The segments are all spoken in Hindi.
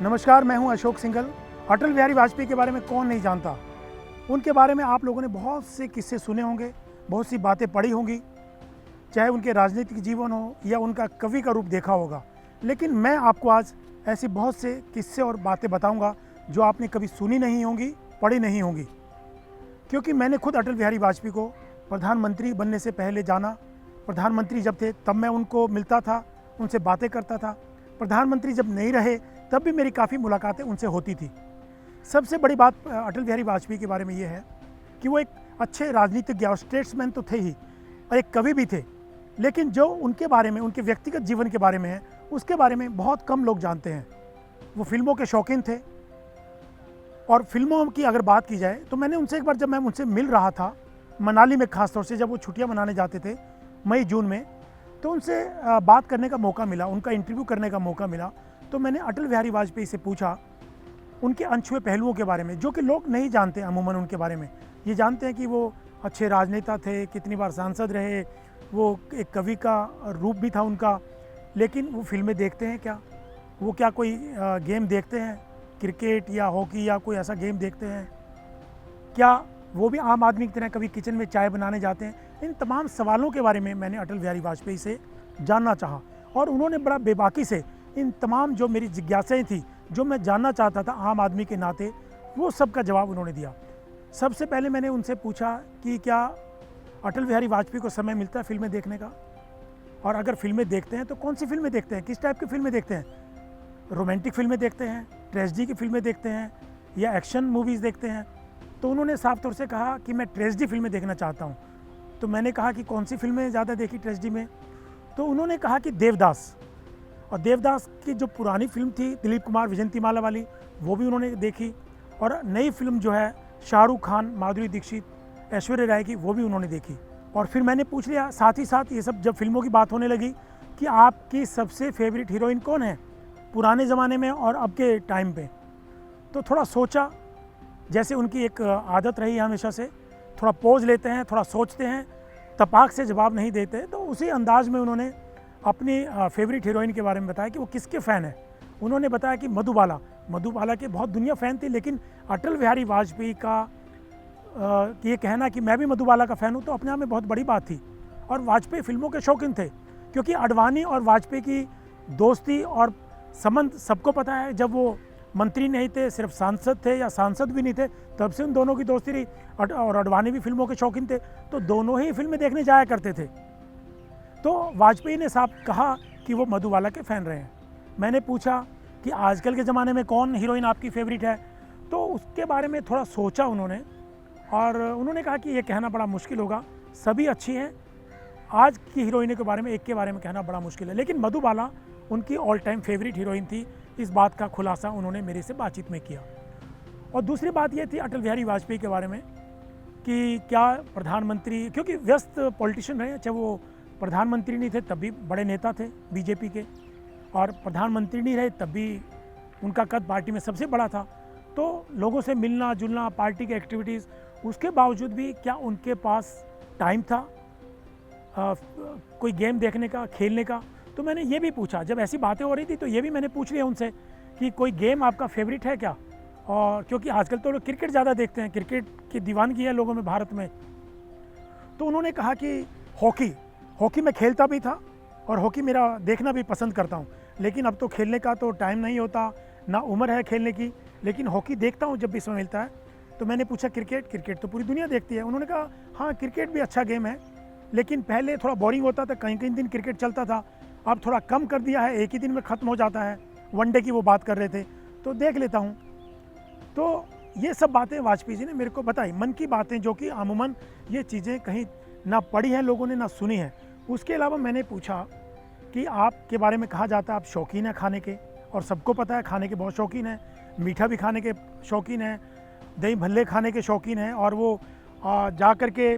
नमस्कार, मैं हूं अशोक सिंघल। अटल बिहारी वाजपेयी के बारे में कौन नहीं जानता। उनके बारे में आप लोगों ने बहुत से किस्से सुने होंगे, बहुत सी बातें पढ़ी होंगी, चाहे उनके राजनीतिक जीवन हो या उनका कवि का रूप देखा होगा। लेकिन मैं आपको आज ऐसी बहुत से किस्से और बातें बताऊंगा जो आपने कभी सुनी नहीं होंगी, पढ़ी नहीं होंगी। क्योंकि मैंने खुद अटल बिहारी वाजपेयी को प्रधानमंत्री बनने से पहले जाना। प्रधानमंत्री जब थे तब मैं उनको मिलता था, उनसे बातें करता था। प्रधानमंत्री जब नहीं रहे तब भी मेरी काफ़ी मुलाकातें उनसे होती थी। सबसे बड़ी बात अटल बिहारी वाजपेयी के बारे में ये है कि वो एक अच्छे राजनीतिज्ञ और स्टेट्समैन तो थे ही, और एक कवि भी थे। लेकिन जो उनके बारे में, उनके व्यक्तिगत जीवन के बारे में है, उसके बारे में बहुत कम लोग जानते हैं। वो फिल्मों के शौकीन थे, और फिल्मों की अगर बात की जाए तो मैंने उनसे एक बार, जब मैं उनसे मिल रहा था मनाली में, ख़ासतौर से जब वो छुट्टियां मनाने जाते थे मई जून में, तो उनसे बात करने का मौका मिला, उनका इंटरव्यू करने का मौका मिला। तो मैंने अटल बिहारी वाजपेयी से पूछा उनके अनछुए पहलुओं के बारे में, जो कि लोग नहीं जानते अमूमन उनके बारे में। ये जानते हैं कि वो अच्छे राजनेता थे, कितनी बार सांसद रहे, वो एक कवि का रूप भी था उनका। लेकिन वो फिल्में देखते हैं क्या? वो क्या कोई गेम देखते हैं, क्रिकेट या हॉकी या कोई ऐसा गेम देखते हैं क्या? वो भी आम आदमी की तरह कभी किचन में चाय बनाने जाते हैं? इन तमाम सवालों के बारे में मैंने अटल बिहारी वाजपेयी से जानना चाहा, और उन्होंने बड़ा बेबाकी से इन तमाम जो मेरी जिज्ञासाएं थी, जो मैं जानना चाहता था आम आदमी के नाते, वो सब का जवाब उन्होंने दिया। सबसे पहले मैंने उनसे पूछा कि क्या अटल बिहारी वाजपेयी को समय मिलता है फिल्में देखने का, और अगर फिल्में देखते हैं तो कौन सी फिल्में देखते हैं, किस टाइप की फिल्में देखते हैं? रोमांटिक फिल्में देखते हैं, ट्रेजेडी की फिल्में देखते हैं, या एक्शन मूवीज़ देखते हैं? तो उन्होंने साफ तौर से कहा कि मैं ट्रेजेडी फिल्में देखना चाहता हूँ। तो मैंने कहा कि कौन सी फिल्में ज़्यादा देखी ट्रेजेडी में? तो उन्होंने कहा कि देवदास, और देवदास की जो पुरानी फिल्म थी दिलीप कुमार विजयंतीमाला वाली, वो भी उन्होंने देखी, और नई फिल्म जो है शाहरुख खान, माधुरी दीक्षित, ऐश्वर्या राय की, वो भी उन्होंने देखी। और फिर मैंने पूछ लिया साथ ही साथ, ये सब जब फिल्मों की बात होने लगी, कि आपकी सबसे फेवरेट हीरोइन कौन है पुराने ज़माने में और अब के टाइम पे? तो थोड़ा सोचा, जैसे उनकी एक आदत रही हमेशा से, थोड़ा पॉज लेते हैं, थोड़ा सोचते हैं, तपाक से जवाब नहीं देते। तो उसी अंदाज में उन्होंने अपनी फेवरेट हीरोइन के बारे में बताया कि वो किसके फ़ैन है। उन्होंने बताया कि मधुबाला के बहुत दुनिया फ़ैन थी, लेकिन अटल बिहारी वाजपेयी का ये कहना कि मैं भी मधुबाला का फ़ैन हूँ, तो अपने आप में बहुत बड़ी बात थी। और वाजपेयी फिल्मों के शौकीन थे, क्योंकि अडवाणी और वाजपेयी की दोस्ती और संबंध सबको पता है। जब वो मंत्री नहीं थे, सिर्फ सांसद थे या सांसद भी नहीं थे, तब से उन दोनों की दोस्ती रही। और अडवाणी भी फिल्मों के शौकीन थे, तो दोनों ही फिल्में देखने जाया करते थे। तो वाजपेयी ने साफ कहा कि वो मधुबाला के फ़ैन रहे हैं। मैंने पूछा कि आजकल के ज़माने में कौन हीरोइन आपकी फेवरेट है? तो उसके बारे में थोड़ा सोचा उन्होंने, और उन्होंने कहा कि ये कहना बड़ा मुश्किल होगा, सभी अच्छी हैं। आज की हीरोइनों के बारे में, एक के बारे में कहना बड़ा मुश्किल है, लेकिन मधुबाला उनकी ऑल टाइम फेवरेट हीरोइन थी। इस बात का खुलासा उन्होंने मेरे से बातचीत में किया। और दूसरी बात ये थी अटल बिहारी वाजपेयी के बारे में कि क्या प्रधानमंत्री, क्योंकि व्यस्त पॉलिटिशियन रहे, चाहे वो प्रधानमंत्री नहीं थे तब भी बड़े नेता थे बीजेपी के, और प्रधानमंत्री नहीं रहे तब भी उनका कद पार्टी में सबसे बड़ा था। तो लोगों से मिलना जुलना, पार्टी की एक्टिविटीज़, उसके बावजूद भी क्या उनके पास टाइम था कोई गेम देखने का, खेलने का? तो मैंने ये भी पूछा, जब ऐसी बातें हो रही थी तो ये भी मैंने पूछ लिया उनसे कि कोई गेम आपका फेवरेट है क्या? और क्योंकि आजकल तो लोग क्रिकेट ज़्यादा देखते हैं, क्रिकेट की दीवानगी है लोगों में भारत में। तो उन्होंने कहा कि हॉकी मैं खेलता भी था, और हॉकी मेरा देखना भी पसंद करता हूँ, लेकिन अब तो खेलने का तो टाइम नहीं होता, ना उम्र है खेलने की, लेकिन हॉकी देखता हूँ जब भी समय मिलता है। तो मैंने पूछा क्रिकेट तो पूरी दुनिया देखती है। उन्होंने कहा हाँ, क्रिकेट भी अच्छा गेम है, लेकिन पहले थोड़ा बोरिंग होता था, कहीं कहीं दिन क्रिकेट चलता था, अब थोड़ा कम कर दिया है, एक ही दिन में ख़त्म हो जाता है। वनडे की वो बात कर रहे थे, तो देख लेता हूँ। तो ये सब बातें वाजपेयी जी ने मेरे को बताई, मन की बातें, जो कि अमूमन ये चीज़ें कहीं ना पढ़ी हैं लोगों ने, ना सुनी है। उसके अलावा मैंने पूछा कि आपके बारे में कहा जाता है आप शौकीन हैं खाने के, और सबको पता है खाने के बहुत शौकीन हैं, मीठा भी खाने के शौकीन हैं, दही भल्ले खाने के शौकीन हैं। और वो जा कर के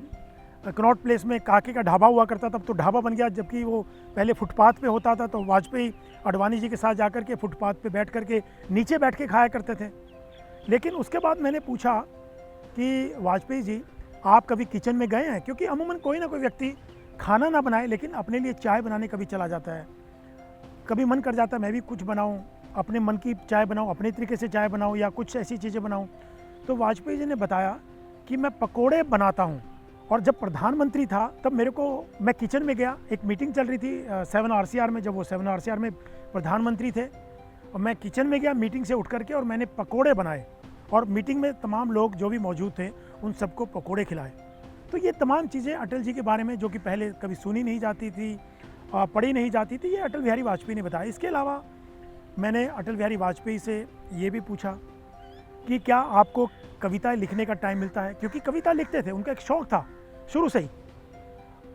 कनॉट प्लेस में काके का ढाबा हुआ करता था, तब तो ढाबा बन गया, जबकि वो पहले फुटपाथ पे होता था। तो वाजपेयी अडवाणी जी के साथ जाकर के फुटपाथ पे बैठ कर के, नीचे बैठ के खाया करते थे। लेकिन उसके बाद मैंने पूछा कि वाजपेयी जी, आप कभी किचन में गए हैं? क्योंकि अमूमन कोई ना कोई व्यक्ति खाना ना बनाए, लेकिन अपने लिए चाय बनाने कभी चला जाता है। कभी मन कर जाता है मैं भी कुछ बनाऊं, अपने मन की चाय बनाऊं, अपने तरीके से चाय बनाऊं या कुछ ऐसी चीज़ें बनाऊं। तो वाजपेयी जी ने बताया कि मैं पकोड़े बनाता हूं। और जब प्रधानमंत्री था तब मैं किचन में गया, एक मीटिंग चल रही थी 7 RCR में, जब वो 7 RCR में प्रधानमंत्री थे, और मैं किचन में गया मीटिंग से उठ करके और मैंने पकोड़े बनाए और मीटिंग में तमाम लोग जो भी मौजूद थे उन सबको पकोड़े खिलाए। तो ये तमाम चीज़ें अटल जी के बारे में जो कि पहले कभी सुनी नहीं जाती थी, पढ़ी नहीं जाती थी, ये अटल बिहारी वाजपेयी ने बताया। इसके अलावा मैंने अटल बिहारी वाजपेयी से ये भी पूछा कि क्या आपको कविताएं लिखने का टाइम मिलता है, क्योंकि कविता लिखते थे, उनका एक शौक़ था शुरू से ही।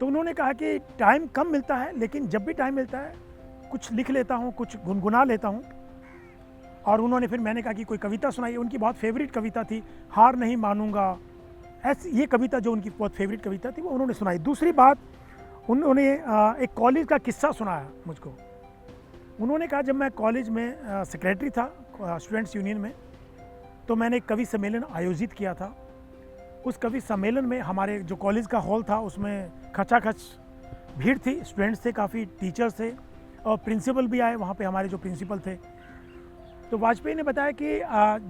तो उन्होंने कहा कि टाइम कम मिलता है, लेकिन जब भी टाइम मिलता है कुछ लिख लेता हूँ, कुछ गुनगुना लेता हूँ। और उन्होंने फिर मैंने कहा कि कोई कविता सुनाई। उनकी बहुत फेवरेट कविता थी हार नहीं मानूंगा, ऐसी ये कविता जो उनकी बहुत फेवरेट कविता थी वो उन्होंने सुनाई। दूसरी बात, उन्होंने एक कॉलेज का किस्सा सुनाया मुझको। उन्होंने कहा जब मैं कॉलेज में सेक्रेटरी था स्टूडेंट्स यूनियन में, तो मैंने एक कवि सम्मेलन आयोजित किया था। उस कवि सम्मेलन में हमारे जो कॉलेज का हॉल था उसमें खचाखच भीड़ थी, स्टूडेंट्स थे, काफ़ी टीचर्स थे और प्रिंसिपल भी आए वहाँ पे, हमारे जो प्रिंसिपल थे। तो वाजपेयी ने बताया कि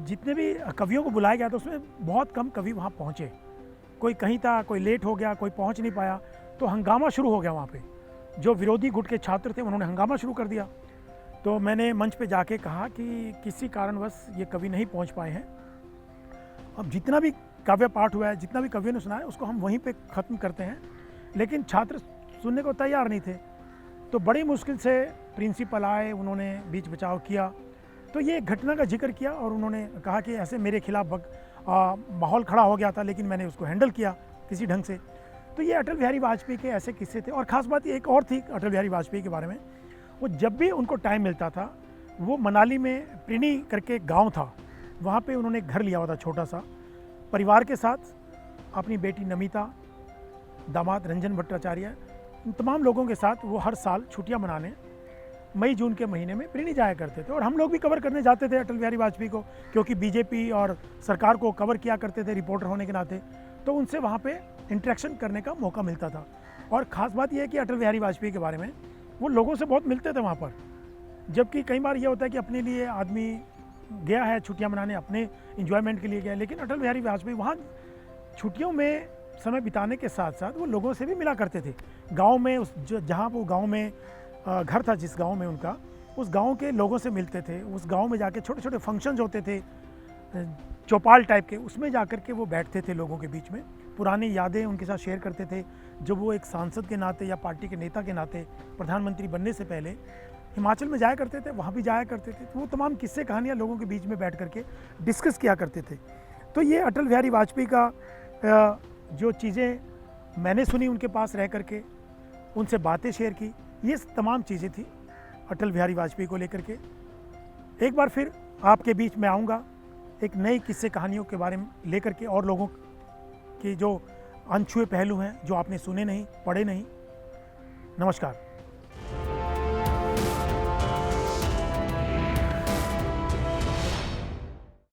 जितने भी कवियों को बुलाया गया था उसमें बहुत कम कवि वहाँ पहुँचे। कोई कहीं था, कोई लेट हो गया, कोई पहुँच नहीं पाया, तो हंगामा शुरू हो गया वहाँ पे। जो विरोधी गुट के छात्र थे उन्होंने हंगामा शुरू कर दिया। तो मैंने मंच पे जाके कहा कि किसी कारणवश ये कवि नहीं पहुँच पाए हैं, अब जितना भी काव्य पाठ हुआ है, जितना भी कवियों ने सुनाया उसको हम वहीं पे ख़त्म करते हैं। लेकिन छात्र सुनने को तैयार नहीं थे। तो बड़ी मुश्किल से प्रिंसिपल आए, उन्होंने बीच बचाव किया। तो ये घटना का जिक्र किया और उन्होंने कहा कि ऐसे मेरे खिलाफ माहौल खड़ा हो गया था, लेकिन मैंने उसको हैंडल किया किसी ढंग से। तो ये अटल बिहारी वाजपेयी के ऐसे किस्से थे। और ख़ास बात एक और थी अटल बिहारी वाजपेयी के बारे में, वो जब भी उनको टाइम मिलता था वो मनाली में प्रिनी करके गाँव था, वहाँ पर उन्होंने घर लिया हुआ था छोटा सा, परिवार के साथ, अपनी बेटी नमिता, दामाद रंजन भट्टाचार्य, इन तमाम लोगों के साथ वो हर साल छुट्टियां मनाने मई जून के महीने में प्रिनी जाया करते थे। और हम लोग भी कवर करने जाते थे अटल बिहारी वाजपेयी को, क्योंकि बीजेपी और सरकार को कवर किया करते थे रिपोर्टर होने के नाते। तो उनसे वहाँ पे इंटरेक्शन करने का मौका मिलता था। और ख़ास बात यह है कि अटल बिहारी वाजपेयी के बारे में वो लोगों से बहुत मिलते थे वहाँ पर। जबकि कई बार ये होता है कि अपने लिए आदमी गया है छुट्टियां मनाने, अपने इंजॉयमेंट के लिए गया है, लेकिन अटल बिहारी वाजपेयी वहाँ छुट्टियों में समय बिताने के साथ साथ वो लोगों से भी मिला करते थे। गांव में जहाँ वो गांव में घर था, जिस गांव में उनका, उस गांव के लोगों से मिलते थे। उस गांव में जाके छोटे छोटे फंक्शंस होते थे चौपाल टाइप के, उसमें जा कर के वो बैठते थे लोगों के बीच में, पुरानी यादें उनके साथ शेयर करते थे। जब वो एक सांसद के नाते या पार्टी के नेता के नाते प्रधानमंत्री बनने से पहले हिमाचल में जाया करते थे, वहाँ भी जाया करते थे। तो वो तमाम किस्से कहानियाँ लोगों के बीच में बैठ करके डिस्कस किया करते थे। तो ये अटल बिहारी वाजपेयी का जो चीज़ें मैंने सुनी उनके पास रह करके, उनसे बातें शेयर की, ये तमाम चीज़ें थी अटल बिहारी वाजपेयी को लेकर के। एक बार फिर आपके बीच में आऊँगा एक नई किस्से कहानियों के बारे में लेकर के, और लोगों के जो अनछुए पहलू हैं जो आपने सुने नहीं, पढ़े नहीं। नमस्कार।